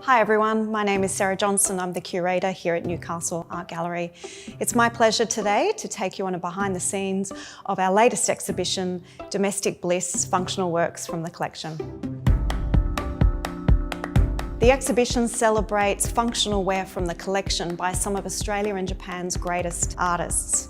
Hi everyone, my name is Sarah Johnson. I'm the curator here at Newcastle Art Gallery. It's my pleasure today to take you on a behind the scenes of our latest exhibition, Domestic Bliss, Functional Works from the Collection. The exhibition celebrates functional ware from the collection by some of Australia and Japan's greatest artists.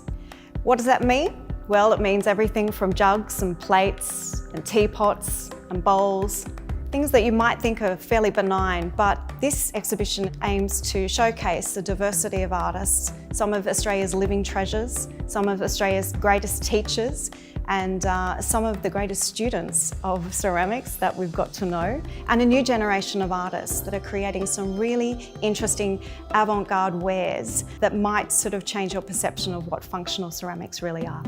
What does that mean? Well, it means everything from jugs and plates and teapots and bowls, things that you might think are fairly benign, but this exhibition aims to showcase the diversity of artists, some of Australia's living treasures, some of Australia's greatest teachers, and some of the greatest students of ceramics that we've got to know, and a new generation of artists that are creating some really interesting avant-garde wares that might sort of change your perception of what functional ceramics really are.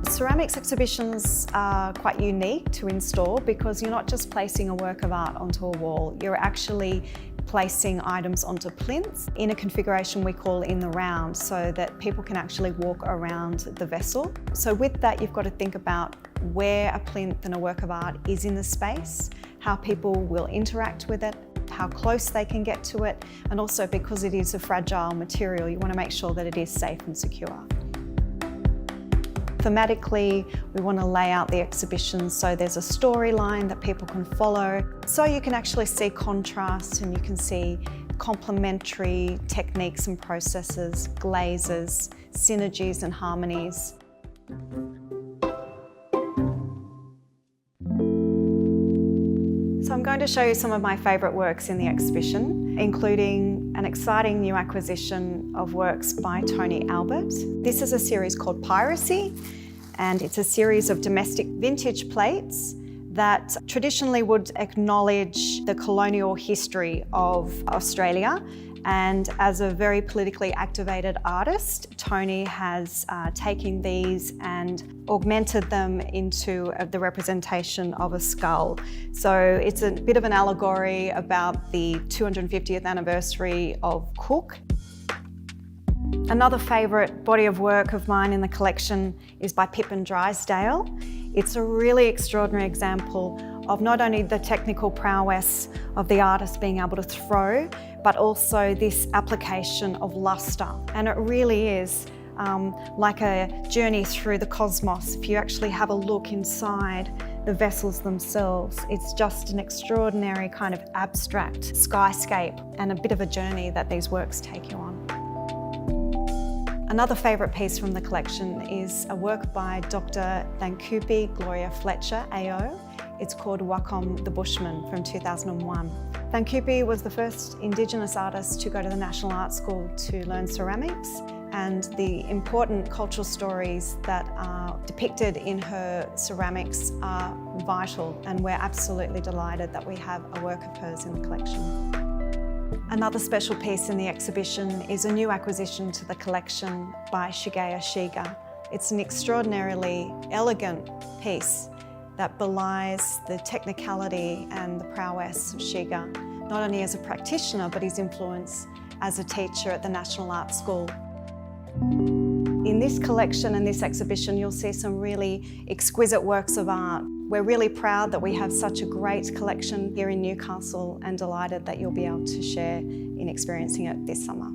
Ceramics exhibitions are quite unique to install because you're not just placing a work of art onto a wall, you're actually placing items onto plinths in a configuration we call in the round so that people can actually walk around the vessel. So with that, you've got to think about where a plinth and a work of art is in the space, how people will interact with it, how close they can get to it, and also because it is a fragile material, you want to make sure that it is safe and secure. Thematically, we want to lay out the exhibition so there's a storyline that people can follow, so you can actually see contrast and you can see complementary techniques and processes, glazes, synergies and harmonies. So I'm going to show you some of my favourite works in the exhibition, including an exciting new acquisition of works by Tony Albert. This is a series called Piracy, and it's a series of domestic vintage plates that traditionally would acknowledge the colonial history of Australia. And as a very politically activated artist, Tony has taken these and augmented them into the representation of a skull. So it's a bit of an allegory about the 250th anniversary of Cook. Another favourite body of work of mine in the collection is by Pippin Drysdale. It's a really extraordinary example of not only the technical prowess of the artist being able to throw, but also this application of lustre. And it really is like a journey through the cosmos. If you actually have a look inside the vessels themselves, it's just an extraordinary kind of abstract skyscape and a bit of a journey that these works take you on. Another favourite piece from the collection is a work by Dr. Thankupi Gloria Fletcher, AO. It's called Wakom the Bushman from 2001. Thankupi was the first Indigenous artist to go to the National Art School to learn ceramics, and the important cultural stories that are depicted in her ceramics are vital, and we're absolutely delighted that we have a work of hers in the collection. Another special piece in the exhibition is a new acquisition to the collection by Shigeya Shiga. It's an extraordinarily elegant piece that belies the technicality and the prowess of Shiga, not only as a practitioner, but his influence as a teacher at the National Art School. In this collection and this exhibition, you'll see some really exquisite works of art. We're really proud that we have such a great collection here in Newcastle and delighted that you'll be able to share in experiencing it this summer.